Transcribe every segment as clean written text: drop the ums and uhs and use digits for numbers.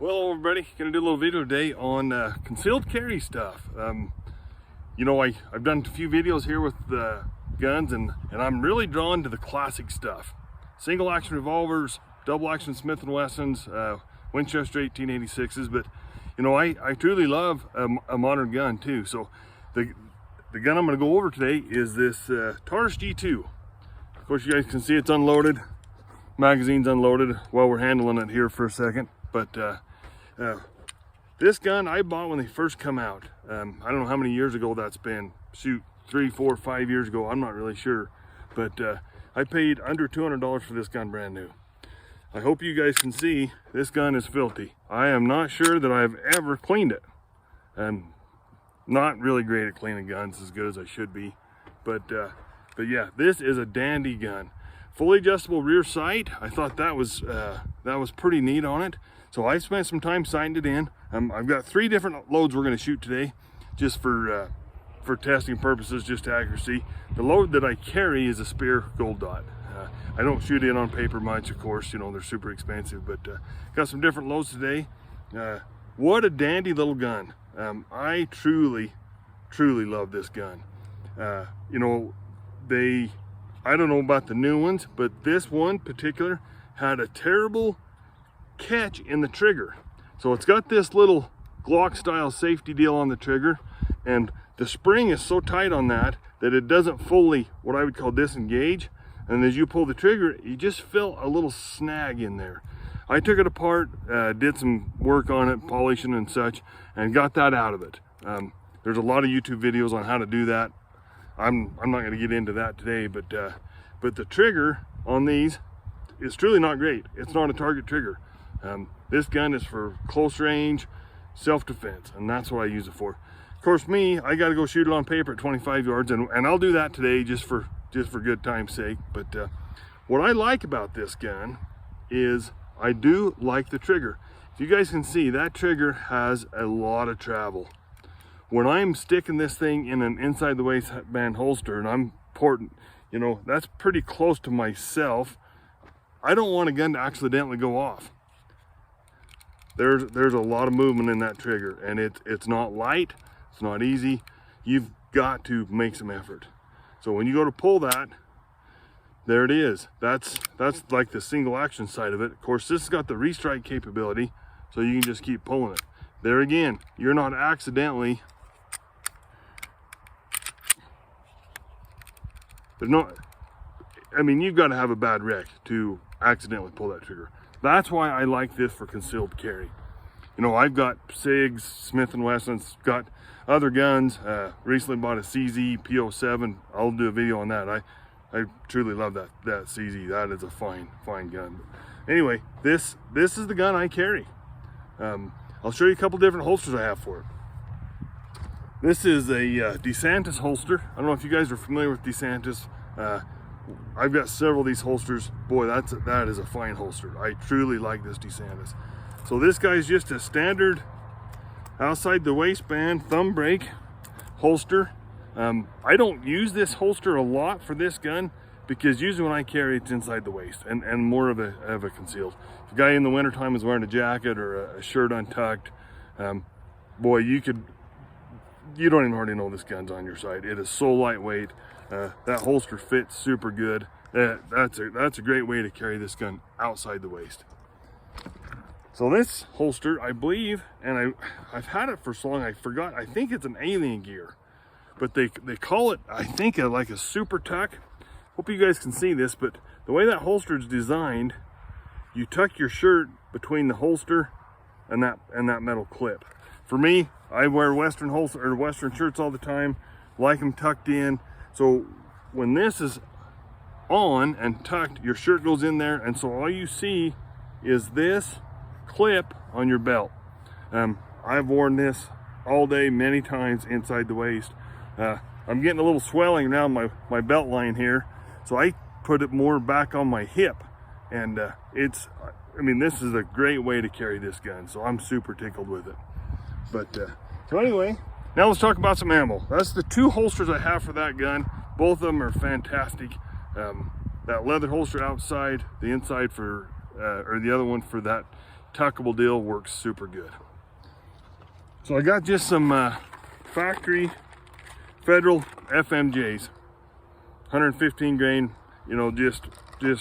Well, everybody, gonna do a little video today on concealed carry stuff. You know, I've done a few videos here with guns, and I'm really drawn to the classic stuff. Single action revolvers, double action Smith & Wessons, Winchester 1886s, but you know, I truly love a modern gun too. So the gun I'm gonna go over today is this Taurus G2. Of course, you guys can see it's unloaded. Magazine's unloaded while we're handling it here for a second. But this gun I bought when they first come out. I don't know how many years ago that's been. Shoot, 3, 4, 5 years ago. I'm not really sure. But I paid under $200 for this gun brand new. I hope you guys can see this gun is filthy. I am not sure that I've ever cleaned it. I'm not really great at cleaning guns as good as I should be. But yeah, this is a dandy gun. Fully adjustable rear sight. I thought that was pretty neat on it. So I spent some time sighting it in. I've got 3 different loads we're going to shoot today, just for testing purposes, just accuracy. The load that I carry is a Speer Gold Dot. I don't shoot in on paper much, of course. You know, they're super expensive, but got some different loads today. What a dandy little gun. I truly love this gun. You know, I don't know about the new ones, but this one particular had a terrible catch in the trigger. So it's got this little Glock style safety deal on the trigger, and the spring is so tight on that it doesn't fully, what I would call, disengage. And as you pull the trigger, you just feel a little snag in there. I took it apart, did some work on it, polishing and such, and got that out of it. There's a lot of YouTube videos on how to do that. I'm not going to get into that today, but the trigger on these is truly not great. It's not a target trigger. This gun is for close range, self-defense, and that's what I use it for. Of course, I got to go shoot it on paper at 25 yards, and I'll do that today just for good time's sake. But what I like about this gun is I do like the trigger. If you guys can see, that trigger has a lot of travel. When I'm sticking this thing in an inside the waistband holster and I'm porting, you know, that's pretty close to myself. I don't want a gun to accidentally go off. There's a lot of movement in that trigger, and it's not light, it's not easy. You've got to make some effort. So when you go to pull that, there it is. That's like the single action side of it. Of course, this has got the restrike capability, so you can just keep pulling it. There again, you're not accidentally, I mean, you've got to have a bad wreck to accidentally pull that trigger. That's why I like this for concealed carry. You know, I've got SIGs, Smith & Wessons, got other guns. Recently bought a CZ P07. I'll do a video on that. I truly love that CZ. That is a fine gun. But anyway, this is the gun I carry. I'll show you a couple different holsters I have for it. This is a DeSantis holster. I don't know if you guys are familiar with DeSantis. I've got several of these holsters. Boy, that is a fine holster. I truly like this DeSantis. So this guy's just a standard outside the waistband thumb brake holster. I don't use this holster a lot for this gun, because usually when I carry it's inside the waist and more of a concealed. If a guy in the wintertime is wearing a jacket or a shirt untucked, boy, you don't even hardly know this gun's on your side. It is so lightweight. That holster fits super good. That's a great way to carry this gun outside the waist. So this holster, I believe, and I've had it for so long I forgot, I think it's an Alien Gear, but they call it, I think, like a super tuck. Hope you guys can see this, but the way that holster is designed, you tuck your shirt between the holster and that metal clip. For me, I wear Western shirts all the time, like them tucked in. So when this is on and tucked, your shirt goes in there, and so all you see is this clip on your belt. I've worn this all day, many times inside the waist. I'm getting a little swelling around my belt line here, so I put it more back on my hip, and I mean, this is a great way to carry this gun, so I'm super tickled with it. But so anyway, now let's talk about some ammo. That's the 2 holsters I have for that gun. Both of them are fantastic. That leather holster outside, the inside for, or the other one for that tuckable deal, works super good. So I got just some factory Federal FMJs, 115 grain, you know, just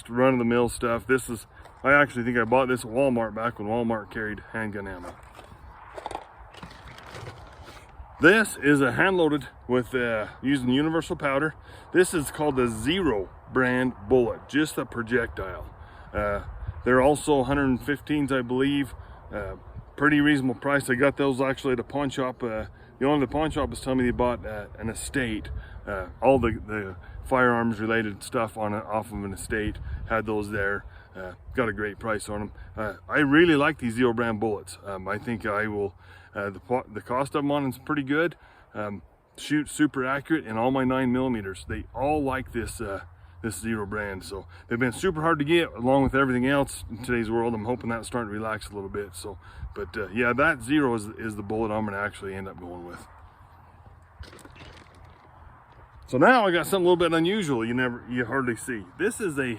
run-of-the-mill stuff. This is, I actually think I bought this at Walmart back when Walmart carried handgun ammo. This is a hand-loaded with using universal powder. This is called the Zero brand bullet, just a projectile. They're also 115s, I believe. Pretty reasonable price. I got those actually at a pawn shop. The owner of the pawn shop was telling me they bought an estate. All the firearms related stuff off of an estate, had those there. Got a great price on them. I really like these Zero brand bullets. I think I will, the cost of them on is pretty good. Shoot super accurate, and all my 9mm, they all like this this Zero brand. So they've been super hard to get, along with everything else in today's world. I'm hoping that's starting to relax a little bit. So, but yeah, that Zero is the bullet I'm gonna actually end up going with. So now I got something a little bit unusual you hardly see. This is a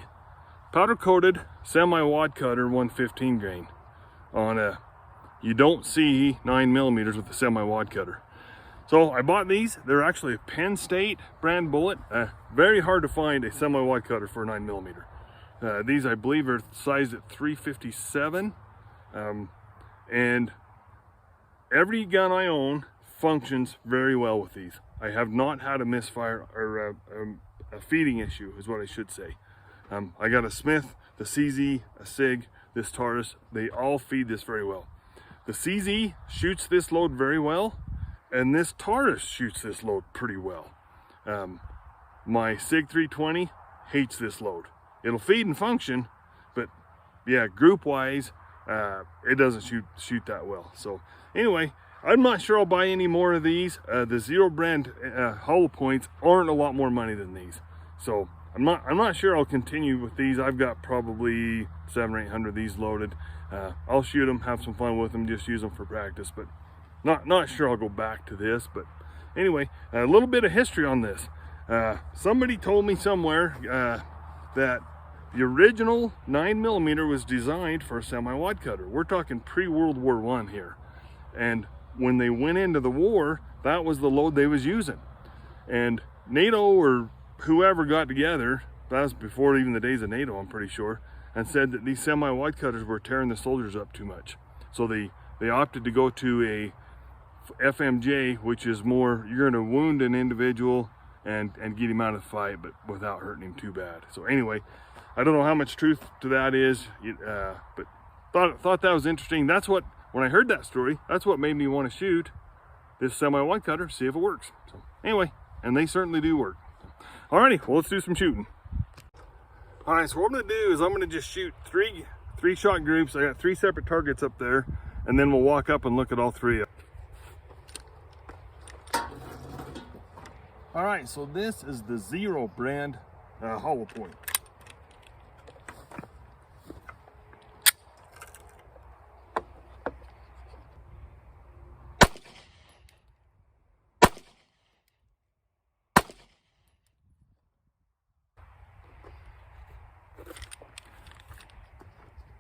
powder coated semi-wad cutter 115 grain on you don't see 9mm with a semi-wad cutter. So I bought these. They're actually a Penn State brand bullet. Very hard to find a semi-wad cutter for a 9mm. These I believe are sized at 357, and every gun I own functions very well with these. I have not had a misfire or a feeding issue, is what I should say. I got a Smith, the CZ, a SIG, this Taurus. They all feed this very well. The CZ shoots this load very well, and this Taurus shoots this load pretty well. My SIG 320 hates this load. It'll feed and function, but yeah, group wise, it doesn't shoot that well. So anyway, I'm not sure I'll buy any more of these. The Zero brand hollow points aren't a lot more money than these, so I'm not sure I'll continue with these. I've got probably 700 or 800 of these loaded. I'll shoot them, have some fun with them, just use them for practice, but not sure I'll go back to this. But anyway, a little bit of history on this. Somebody told me somewhere that the original 9mm was designed for a semi-wad cutter. We're talking pre-World War I here. And when they went into the war, that was the load they was using. And NATO or whoever got together, that was before even the days of NATO, I'm pretty sure, and said that these semi-wide cutters were tearing the soldiers up too much. So they opted to go to a FMJ, which is more, you're gonna wound an individual and get him out of the fight, but without hurting him too bad. So anyway, I don't know how much truth to that is, but thought that was interesting. That's what, when I heard that story, that's what made me want to shoot this semi-wide cutter, see if it works. So anyway, and they certainly do work. Alrighty, well, let's do some shooting. All right, so what I'm gonna do is I'm gonna just shoot three shot groups. I got 3 separate targets up there, and then we'll walk up and look at all 3 of them. All right, so this is the Zero brand hollow point.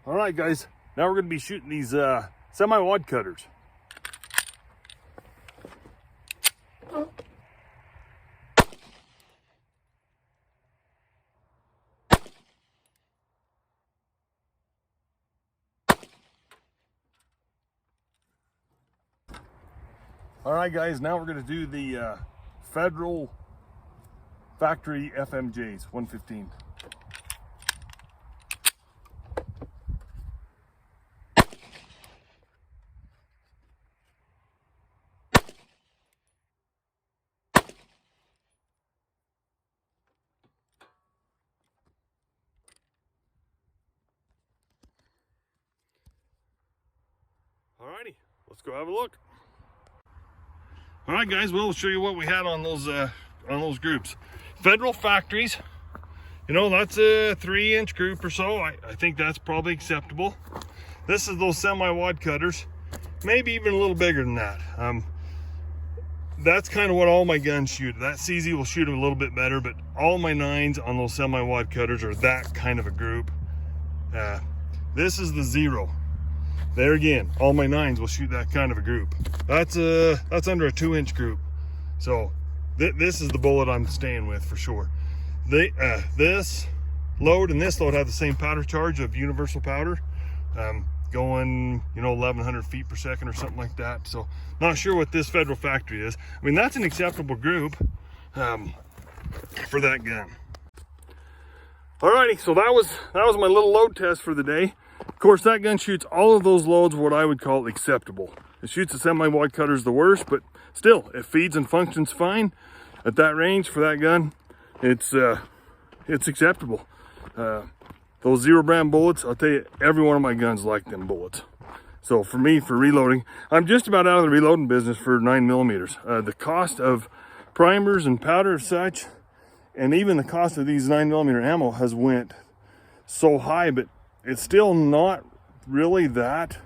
All right, guys, now we're going to be shooting these semi-wad cutters. All right, guys, now we're going to do the Federal factory FMJs 115. Alrighty, let's go have a look. All right, guys, we'll show you what we had on those groups. Federal factories, you know, that's a 3-inch group or so. I think that's probably acceptable. This is those semi-wad cutters, maybe even a little bigger than that. That's kind of what all my guns shoot. That CZ will shoot them a little bit better, but all my 9s on those semi-wad cutters are that kind of a group. This is the Zero. there again, all my 9s will shoot that kind of a group. That's under a 2-inch group. So this is the bullet I'm staying with for sure. This load and this load have the same powder charge of universal powder, going, you know, 1100 feet per second or something like that. So not sure what this Federal factory is. I mean, that's an acceptable group for that gun. Alrighty, so that was my little load test for the day. Of course, that gun shoots all of those loads what I would call acceptable. It shoots the semi-wide cutters the worst, but still, it feeds and functions fine at that range for that gun. It's acceptable. Those Zero Brand bullets, I'll tell you, every one of my guns like them bullets. So for me, for reloading, I'm just about out of the reloading business for 9mm. The cost of primers and powder and such, and even the cost of these 9mm ammo has went so high, but it's still not really that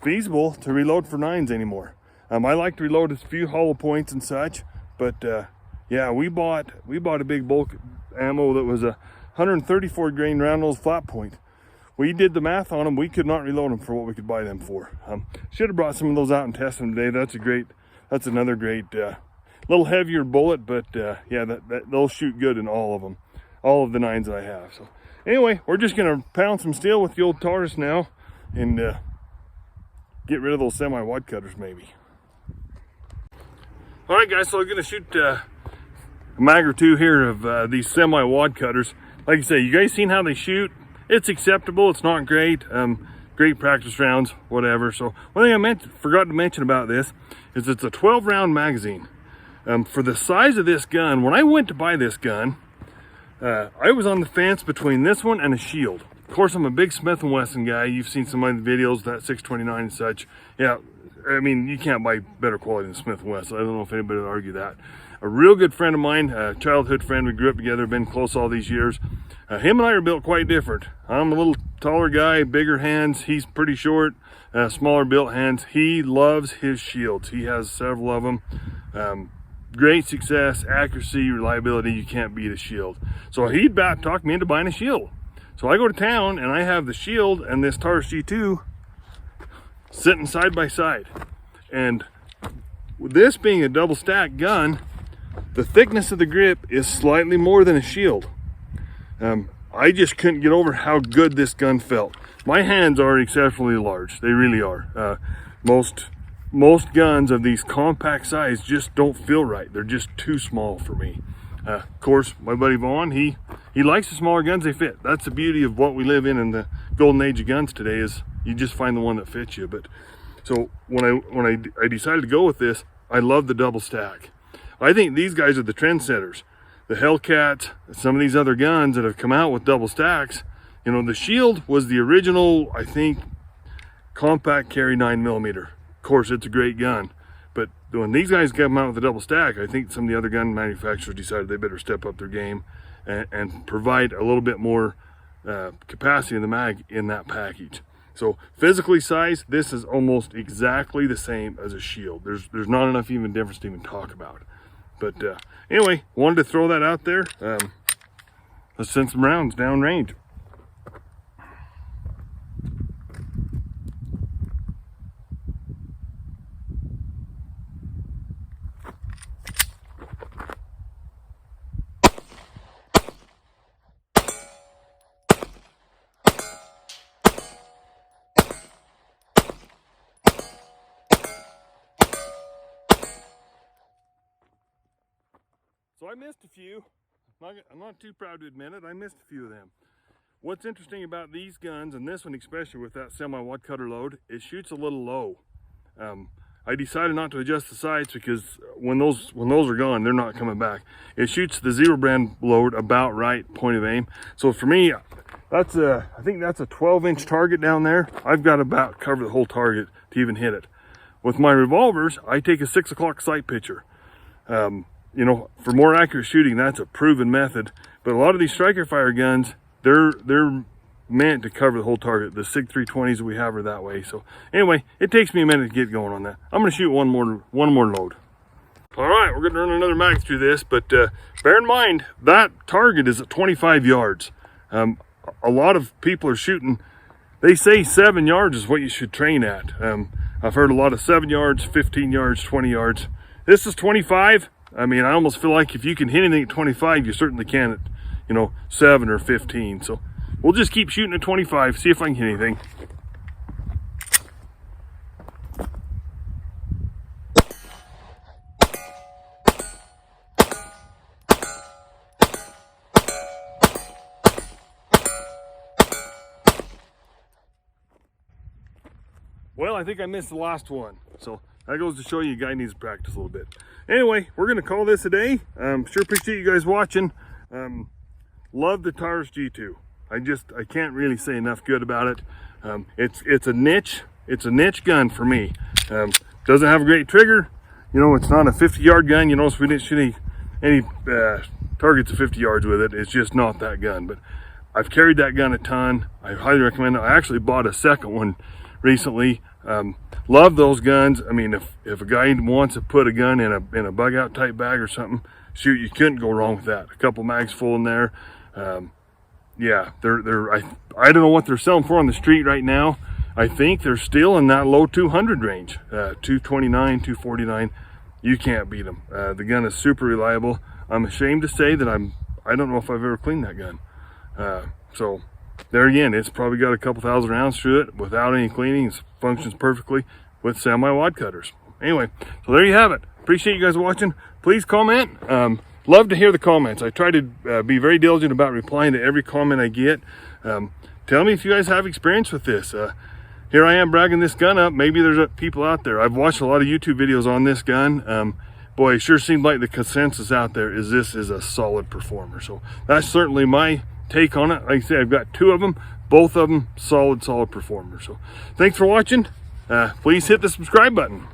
feasible to reload for 9s anymore. I like to reload a few hollow points and such, but yeah, we bought a big bulk ammo that was a 134 grain round nose flat point. We did the math on them. We could not reload them for what we could buy them for. Should have brought some of those out and tested them today. That's another great, little heavier bullet, but yeah, they'll shoot good in all of them, all of the 9s that I have. So anyway, we're just gonna pound some steel with the old Taurus now and get rid of those semi-wide cutters maybe. All right, guys, so I'm gonna shoot a mag or two here of these semi-wad cutters. Like I say, you guys seen how they shoot? It's acceptable. It's not great. Great practice rounds, whatever. So one thing I forgot to mention about this is it's a 12-round magazine. For the size of this gun, when I went to buy this gun, I was on the fence between this one and a Shield. Of course, I'm a big Smith & Wesson guy. You've seen some of the videos, that 629 and such. Yeah, I mean, you can't buy better quality than Smith & Wesson. I don't know if anybody would argue that. A real good friend of mine, a childhood friend, we grew up together, been close all these years. Him and I are built quite different. I'm a little taller guy, bigger hands. He's pretty short, smaller built hands. He loves his Shields. He has several of them. Great success, accuracy, reliability. You can't beat a Shield. So he'd talk me into buying a Shield. So I go to town and I have the Shield and this Taurus G2 sitting side by side. And with this being a double stack gun, the thickness of the grip is slightly more than a Shield. I just couldn't get over how good this gun felt. My hands are exceptionally large. They really are. Most guns of these compact size just don't feel right. They're just too small for me. Of course, my buddy Vaughn, he likes the smaller guns. They fit. That's the beauty of what we live in the golden age of guns today, is you just find the one that fits you. But so when I decided to go with this, I love the double stack. I think these guys are the trendsetters. The Hellcat, some of these other guns that have come out with double stacks. You know, the Shield was the original, I think, compact carry 9mm. Of course, it's a great gun. But when these guys come out with a double stack, I think some of the other gun manufacturers decided they better step up their game and provide a little bit more capacity in the mag in that package. So physically size, this is almost exactly the same as a Shield. There's not enough even difference to even talk about. But anyway, wanted to throw that out there. Let's send some rounds downrange. So I missed a few. I'm not too proud to admit it. I missed a few of them. What's interesting about these guns, and this one especially with that semi-wad cutter load, it shoots a little low. I decided not to adjust the sights because when those are gone, they're not coming back. It shoots the Zero Brand load about right point of aim. So for me, I think that's a 12-inch target down there. I've got to about cover the whole target to even hit it. With my revolvers, I take a 6 o'clock sight picture. You know, for more accurate shooting, that's a proven method. But a lot of these striker fire guns, they're meant to cover the whole target. The SIG 320s we have are that way. So anyway, it takes me a minute to get going on that. I'm going to shoot one more load. All right, we're going to run another mag through this, but bear in mind that target is at 25 yards. A lot of people are shooting they say 7 yards is what you should train at. I've heard a lot of 7 yards, 15 yards, 20 yards. This is 25. I mean, I almost feel like if you can hit anything at 25, you certainly can at, you know, 7 or 15. So we'll just keep shooting at 25, see if I can hit anything. Well, I think I missed the last one. So that goes to show you a guy needs to practice a little bit. Anyway, we're going to call this a day. Sure appreciate you guys watching. Love the Taurus G2. I can't really say enough good about it. It's a niche gun for me. Doesn't have a great trigger. You know, it's not a 50-yard gun. You notice we didn't shoot any targets of 50 yards with it. It's just not that gun. But I've carried that gun a ton. I highly recommend it. I actually bought a second one recently. Love those guns. I mean, if a guy wants to put a gun in a bug out type bag or something, shoot, you couldn't go wrong with that. A couple mags full in there. Yeah, I don't know what they're selling for on the street right now. I think they're still in that low 200 range, 229, 249. You can't beat them. The gun is super reliable. I'm ashamed to say that I don't know if I've ever cleaned that gun. So there again, it's probably got a couple thousand rounds through it without any cleaning. It functions perfectly with semi-wad cutters. Anyway, so there you have it. Appreciate you guys watching. Please comment. Love to hear the comments. I try to be very diligent about replying to every comment I get. Tell me if you guys have experience with this. Here I am bragging this gun up. Maybe there's people out there. I've watched a lot of YouTube videos on this gun. Boy, it sure seems like the consensus out there is this is a solid performer. So that's certainly my take on it. Like I said, I've got 2 of them. Both of them solid performers. So thanks for watching. Please hit the subscribe button.